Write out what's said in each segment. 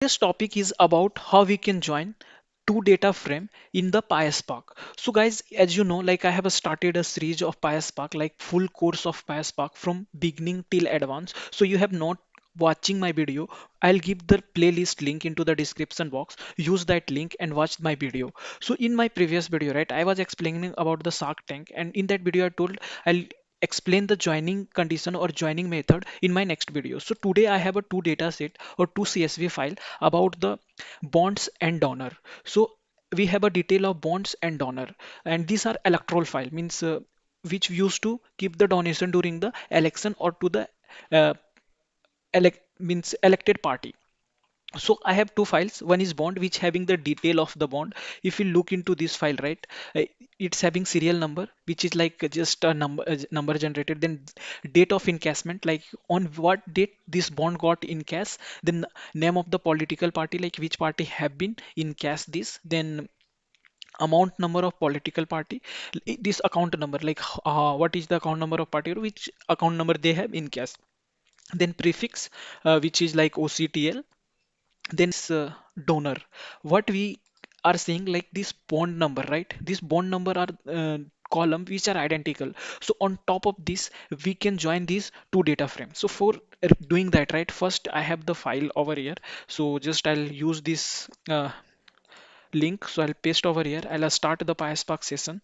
This topic is about how we can join two data frame in the PySpark. So guys, as you know, like I have started a series of PySpark, like full course of PySpark from beginning till advanced. So you have not watching my video, I'll give the playlist link into the description box. Use that link and watch my video. So in my previous video, right, I was explaining about the Shark Tank, and in that video I told I'll explain the joining condition or joining method in my next video. So today I have a two data set or two CSV file about the bonds and donor. So we have a detail of bonds and donor, and these are electoral file, means which we used to keep the donation during the election or to the uh, means elected party. So I have two files. One is bond, which having the detail of the bond. If you look into this file, right, uh, it's having serial number, which is like just a number generated. Then date of encashment, like on what date this bond got encash. Then name of the political party, like which party have been encash this. Then amount number of political party, this account number, like what is the account number of party or which account number they have in cash. Then prefix, which is like OCTL. Then is donor. What we are saying, like this bond number, right, this bond number are column which are identical. So on top of this we can join these two data frames. So for doing that, right, first I have the file over here. So just I'll use this link. So I'll paste over here. I'll start the PySpark session.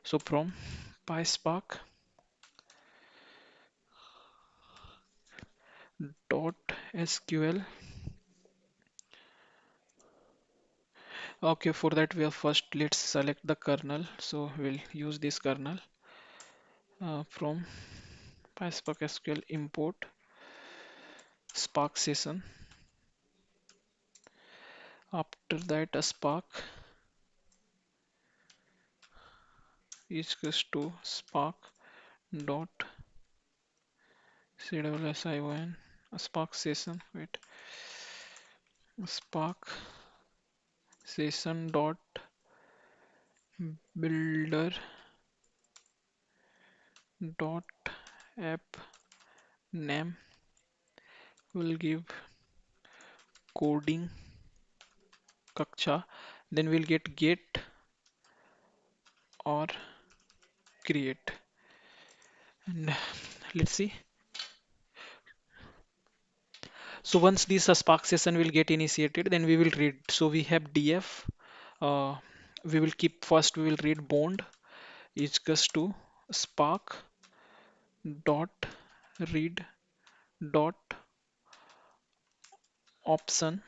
So from PySpark dot SQL. Okay, for that we have first let's select the kernel. So we'll use this kernel from PySpark SQL import Spark session. After that, a Spark is equals to Spark dot CWSION, a Spark session. Wait, Spark session dot builder dot app name will give coding kaksha. Then we'll get or create. And let's see. So once this Spark session will get initiated, then we will read. So we have df. Uh, we will keep first. We will read bond is equals to Spark dot read dot option.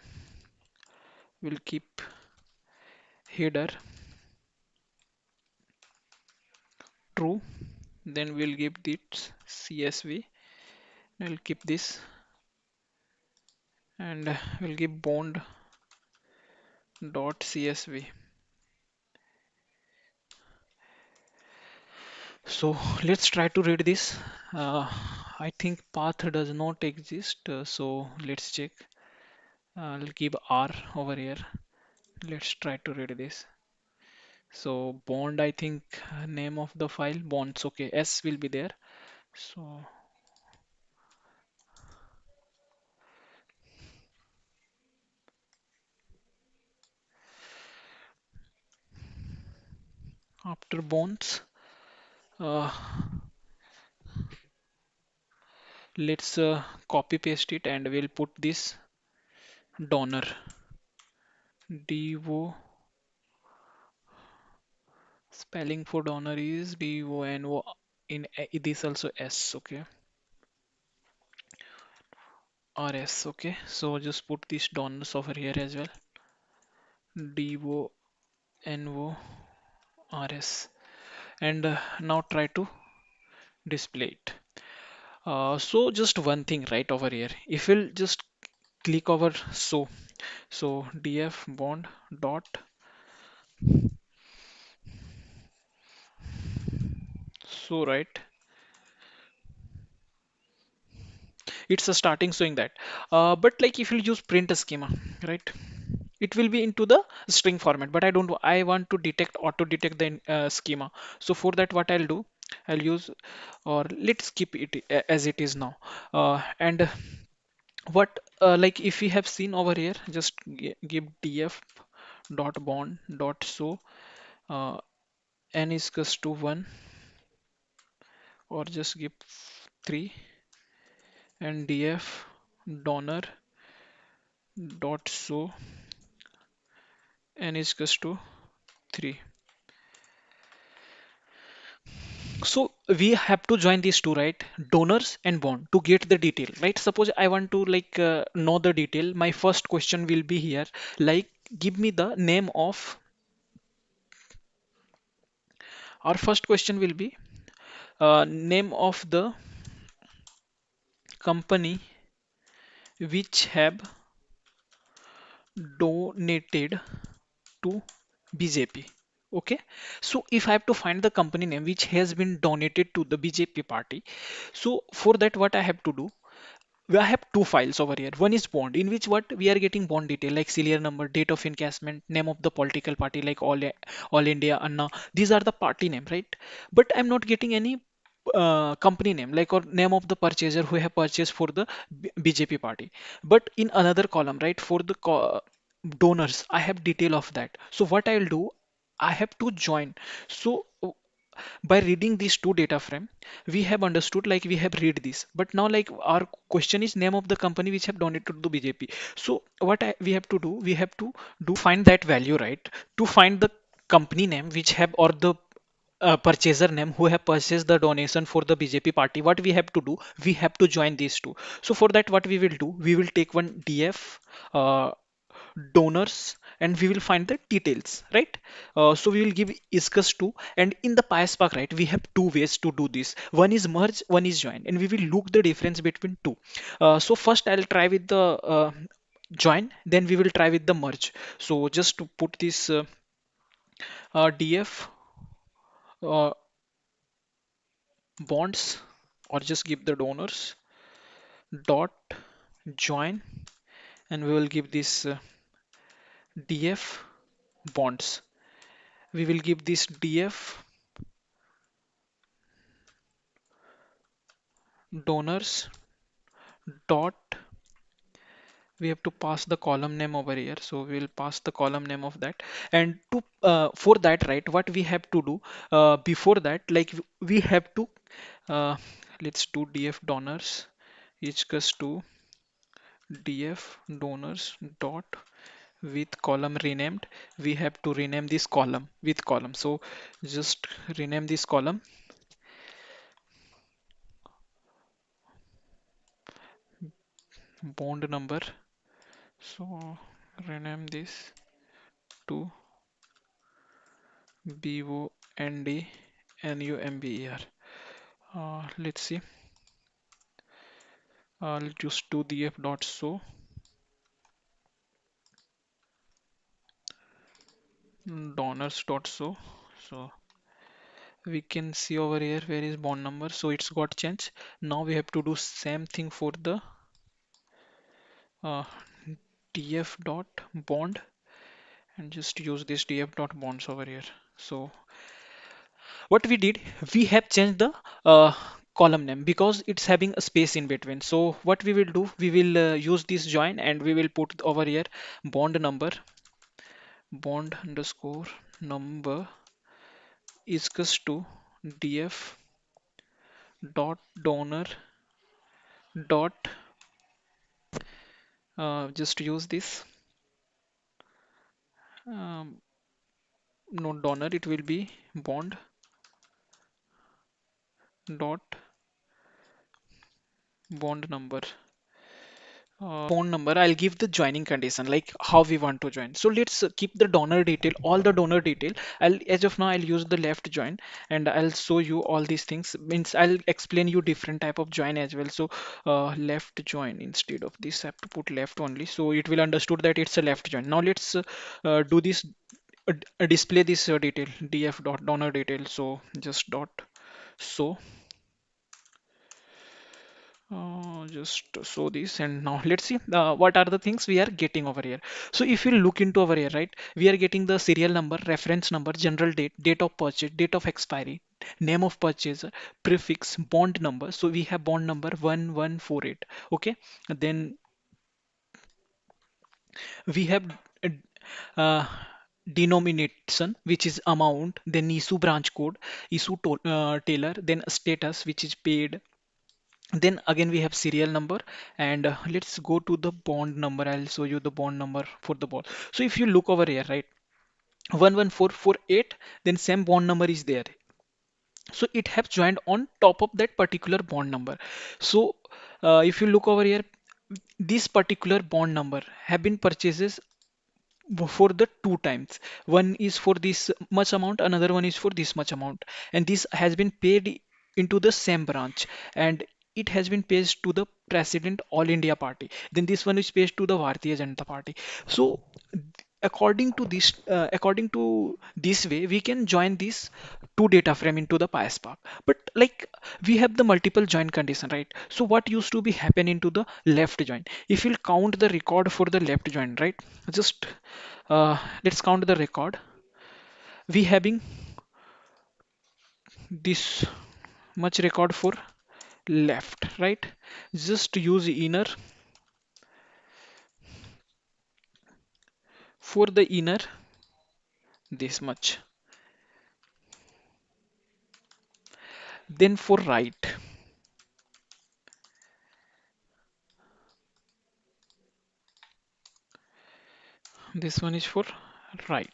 We'll keep header true. Then we'll give this CSV. We'll keep this and we'll give bond dot CSV. So let's try to read this. I think path does not exist, so let's check. I'll give R over here. Let's try to read this. So bond, I think name of the file bonds. Okay, S will be there. So after bonds, uh, let's copy paste it and we'll put this donor. DO spelling for donor is DONO, in this also S. Okay, RS. Okay, so just put these donors over here as well. DONO RS, and now try to display it. So just one thing right over here. If we'll just click over so df bond dot, so right, it's a starting showing that. But like if you use print schema, right, it will be into the string format. But I want to detect auto detect the schema. So for that, what I'll do, I'll use, or let's keep it as it is now, and what like if we have seen over here, just give df dot bond dot so uh, n is equals to 1, or just give 3, and df donor dot so n is equals to 3. So we have to join these two, right? Donors and bond to get the detail, right? Suppose I want to like know the detail. My first question will be here, like give me the name of, our first question will be name of the company which have donated to BJP. Okay, so if I have to find the company name which has been donated to the BJP party, so for that, what I have to do, I have two files over here. One is bond, in which what we are getting bond detail like serial number, date of encashment, name of the political party like All India, Anna. These are the party name, right? But I'm not getting any company name like or name of the purchaser who have purchased for the BJP party. But in another column, right, for the donors, I have detail of that. So what I'll do, I have to join. So by reading these two data frame, we have understood, like we have read this, but now like our question is name of the company which have donated to BJP. So what we have to do, we have to do find that value, right, to find the company name which have, or the purchaser name who have purchased the donation for the BJP party. What we have to do, we have to join these two. So for that, what we will do, we will take one df donors, and we will find the details, right? So we will give iscus 2, and in the PySpark, right, we have two ways to do this. One is merge, one is join, and we will look the difference between two. So first I'll try with the join, then we will try with the merge. So just to put this df uh, bonds, or just give the donors dot join, and we will give this df bonds. We will give this df donors dot, we have to pass the column name over here, so we will pass the column name of that. And to for that, right, what we have to do before that, like we have to uh, let's do df donors is equals to df donors dot with column renamed. We have to rename this column with column, so just rename this column bond number. So rename this to BONDNUMBER. Let's see. I'll just do the f dot so donors dot so we can see over here where is bond number, so it's got changed. Now we have to do same thing for the uh, df dot bond, and just use this df dot bonds over here. So what we did, we have changed the column name because it's having a space in between. So what we will do, we will use this join, and we will put over here bond number, bond underscore number is equals to df dot donor dot just use this um, not donor, it will be bond dot bond number. Phone number, I'll give the joining condition like how we want to join. So let's keep the donor detail, all the donor detail. I'll, as of now, I'll use the left join, and I'll show you all these things. Means I'll explain you different type of join as well. So left join, instead of this I have to put left only, so it will understood that it's a left join. Now let's do this display this detail df dot donor detail. So just dot so just show this, and now let's see what are the things we are getting over here. So if you look into over here, right, we are getting the serial number, reference number, general date, date of purchase, date of expiry, name of purchaser, prefix, bond number. So we have bond number 1148. Okay, then We have uh, uh, denomination, which is amount, then issue branch code, tailor, then status, which is paid. Then again we have serial number, and let's go to the bond number. I'll show you the bond number for the bond. So if you look over here, right, 11448, then same bond number is there. So it has joined on top of that particular bond number. So if you look over here, this particular bond number have been purchases for the two times. One is for this much amount, another one is for this much amount, and this has been paid into the same branch, and it has been paid to the president all India party. Then this one is paid to the Bharatiya Janata party. So according to this way, we can join these two data frame into the PySpark. But like we have the multiple join condition, right? So what used to be happen into the left join? If you'll count the record for the left join, right? Just let's count the record. We having this much record for left, right? Just use inner for the inner this much. Then for right, this one is for right.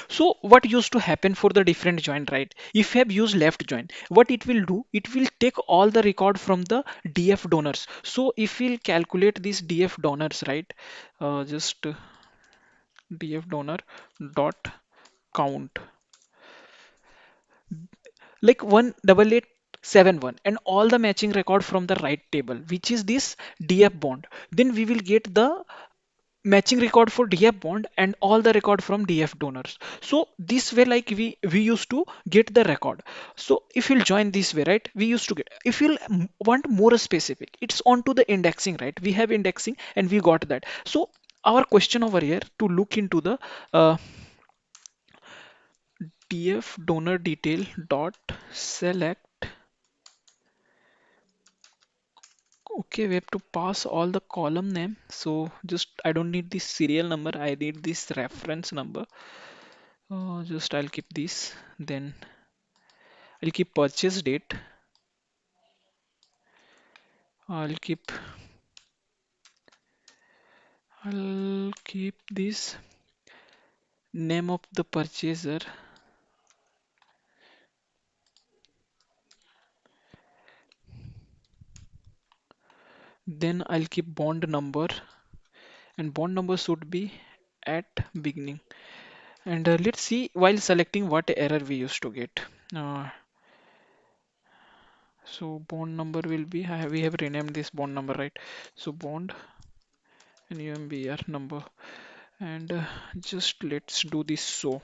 So what used to happen for the different joint, right? If you have used left joint, what it will do, it will take all the record from the DF donors. So if we'll calculate these DF donors, right? Just DF donor dot count, like 18871, and all the matching record from the right table, which is this DF bond. Then we will get the matching record for DF bond and all the record from DF donors. So this way, like we used to get the record. So if you'll join this way, right, we used to get. If you'll want more specific, it's on to the indexing, right? We have indexing and we got that. So our question over here to look into the DF donor detail dot select. Okay, we have to pass all the column name. So just I don't need this serial number. I need this reference number. Just I'll keep this. Then I'll keep purchase date. I'll keep I'll keep this name of the purchaser. Then I'll keep bond number, and bond number should be at beginning. And let's see while selecting what error we used to get. Uh, so bond number will be we have renamed this bond number, right? So bond and UMBR number, and just let's do this. So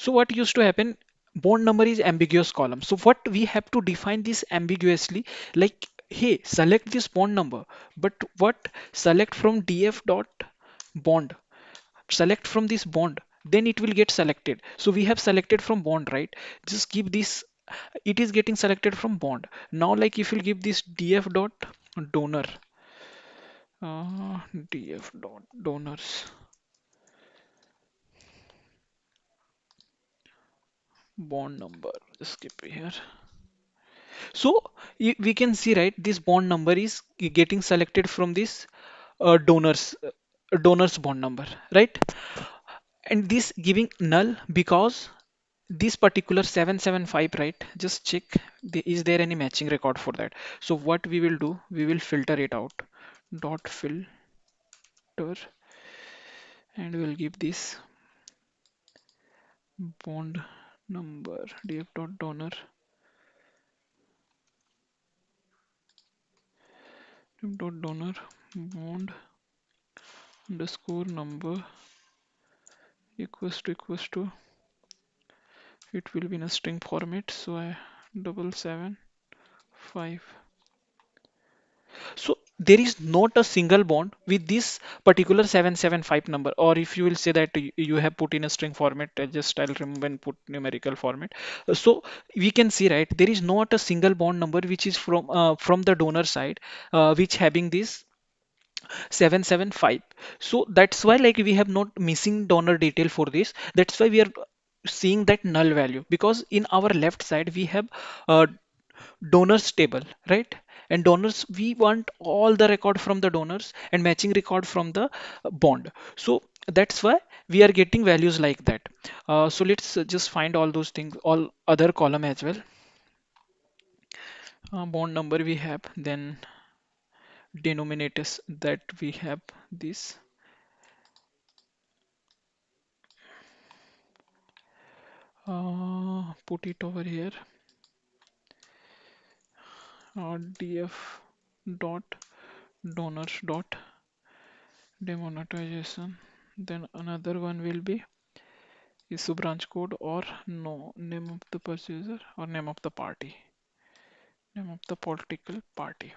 what used to happen? Bond number is ambiguous column. So what we have to define this ambiguously, like, hey, select this bond number, but what select from DF dot bond, select from this bond, then it will get selected. So we have selected from bond, right? Just give this, it is getting selected from bond. Now, like if you give this DF dot donor, DF dot donors bond number, just keep it here. So we can see, right, this bond number is getting selected from this donors bond number, right? And this giving null because this particular 775, right? Just check is there any matching record for that. So what we will do, we will filter it out. Dot filter, and we'll give this bond number df dot donor dot donor bond underscore number equals to it will be in a string format, so I 775. So there is not a single bond with this particular 775 number, or if you will say that you have put in a string format, just I'll remove and put numerical format. So we can see, right, there is not a single bond number which is from the donor side, which having this 775. So that's why like we have not missing donor detail for this. That's why we are seeing that null value, because in our left side we have uh, donors table, right? And donors, we want all the record from the donors and matching record from the bond. So that's why we are getting values like that. So let's just find all those things, all other column as well. Bond number we have, then denominators that we have this. Put it over here. DF dot donors dot demonetization. Then another one will be issue branch code, or no, name of the purchaser or name of the party, name of the political party.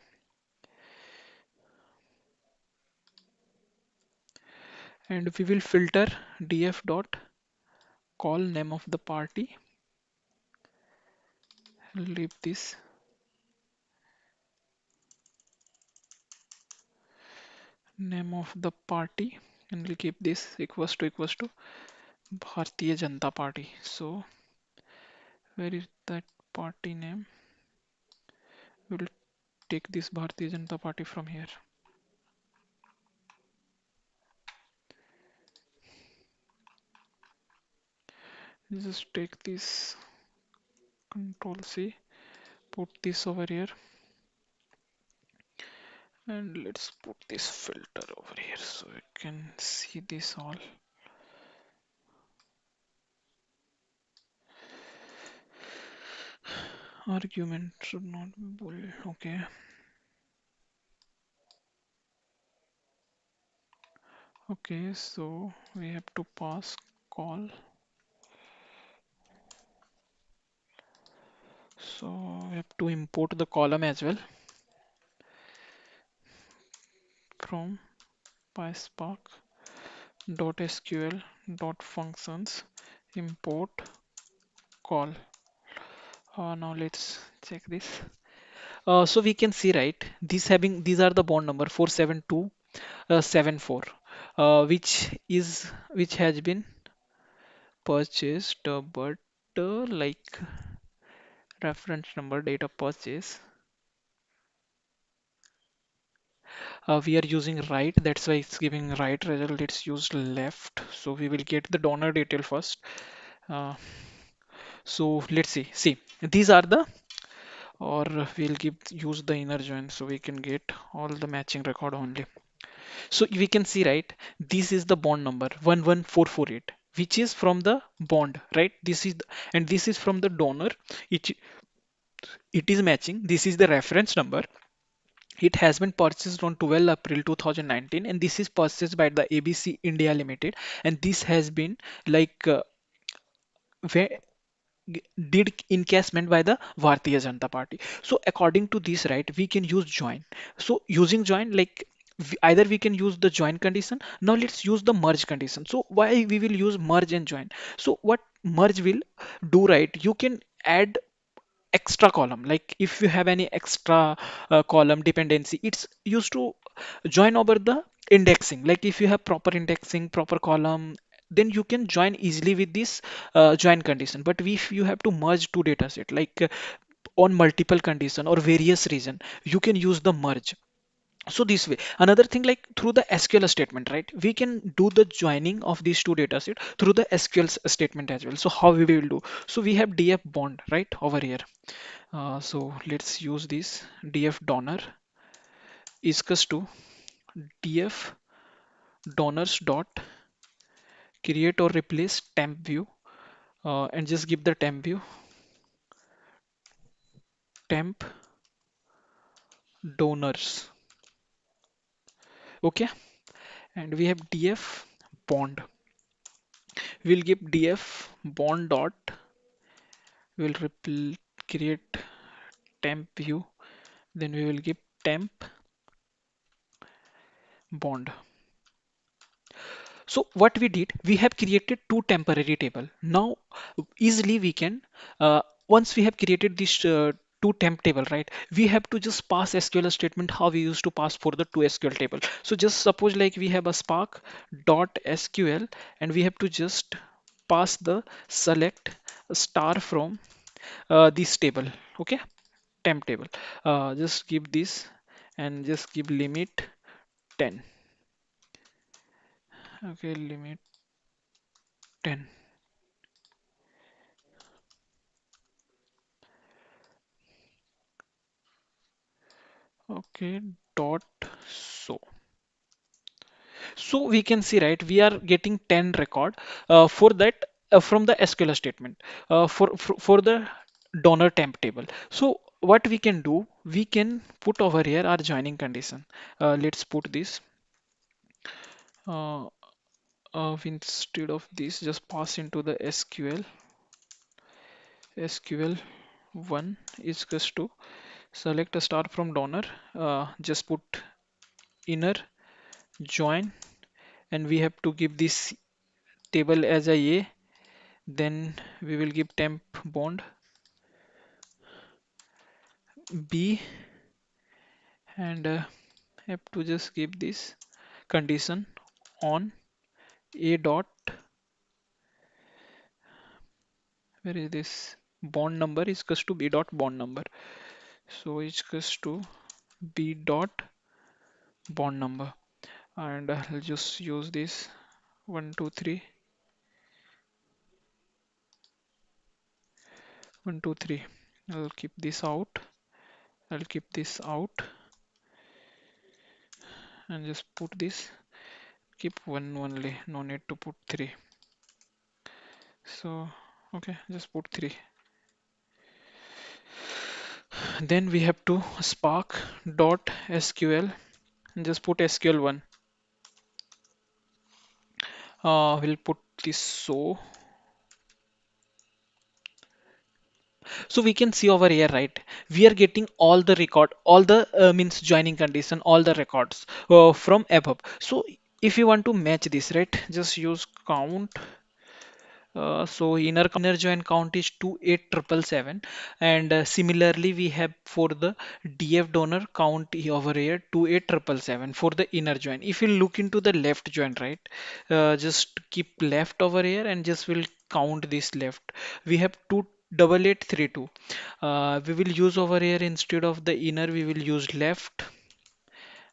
And we will filter df dot call name of the party. Leave this name of the party, and we'll keep this equals to Bharatiya Janata Party. So where is that party name? We'll take this Bharatiya Janata Party from here. Just take this, Control C, put this over here, and let's put this filter over here so you can see this all. Argument should not be bool. Okay. Okay, so we have to pass call. So we have to import the column as well from PySpark .sql .functions import call. Now let's check this. So we can see, right, these are the bond number 47274, which has been purchased, but like reference number data purchase, we are using right, that's why it's giving right result. Let's use left, so we will get the donor detail first. uh, so let's see these are the, or we'll give use the inner join so we can get all the matching record only. So we can see, right, this is the bond number 11448, which is from the bond, right? This is and this is from the donor. It is matching. This is the reference number. It has been purchased on 12 April 2019, and this is purchased by the ABC India Limited, and this has been like where did encashment by the Bharatiya Janata Party. So according to this, right, we can use join. So using join, like either we can use the join condition. Now let's use the merge condition. So why we will use merge and join? So what merge will do, right? You can add extra column, like if you have any extra column dependency, it's used to join over the indexing. Like if you have proper indexing, proper column, then you can join easily with this join condition. But if you have to merge two data set, like on multiple condition or various reason, you can use the merge. So this way, another thing, like through the SQL statement, right, we can do the joining of these two data set through the SQL statement as well. So how we will do? So we have df bond right over here. So let's use this df donor is equals to df donors dot create or replace temp view, and just give the temp view temp donors. Okay, and we have df bond. We'll give df bond dot, we'll create temp view, then we will give temp bond. So what we did, we have created two temporary table. Now easily we can, once we have created this two temp table, right? We have to just pass SQL statement how we used to pass for the two SQL table. So just suppose like we have a Spark dot SQL, and we have to just pass the select star from this table. Okay, temp table. Just give this and just give limit 10. Okay, limit 10. Okay, dot so. So we can see, right, we are getting 10 record for that from the SQL statement for the donor temp table. So what we can do, we can put over here our joining condition. Let's put this. Uh, Instead of this, just pass into the SQL1 is equals to select a star from donor. Just put inner join, and we have to give this table as a. Then we will give temp bond B, and have to just give this condition on A dot, where is this bond number is equals to B dot bond number. So it's equals to B dot bond number, and I'll just use this 1 2 3 1 2 3. I'll keep this out. I'll keep this out and just put this. Keep one only. No need to put three. So okay, just put three. Then we have to spark dot SQL and just put SQL1. We'll put this so we can see over here, right? We are getting all the record, all the means joining condition, all the records from above. So if you want to match this, right, just use count. So inner join count is 28777, and similarly we have for the DF donor count over here 28777 for the inner join. If you look into the left join, right, just keep left over here and just will count this left. We have 28832. We will use over here instead of the inner, we will use left,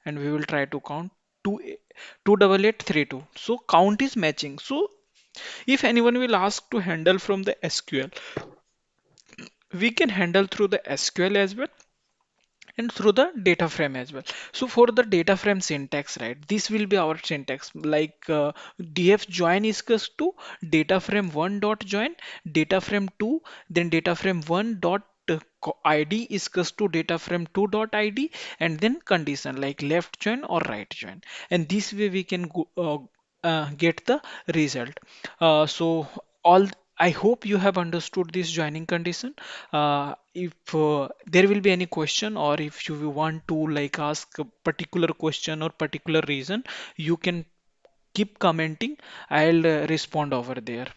and we will try to count 28832. So count is matching. So if anyone will ask to handle from the SQL, we can handle through the SQL as well and through the data frame as well. So for the data frame syntax, right, this will be our syntax like df join is equals to data frame 1 dot join data frame 2, then data frame 1 dot id is equals to data frame 2 dot id, and then condition like left join or right join, and this way we can get the result. So all I hope you have understood this joining condition. If there will be any question, or if you want to like ask a particular question or particular reason, you can keep commenting. I'll respond over there.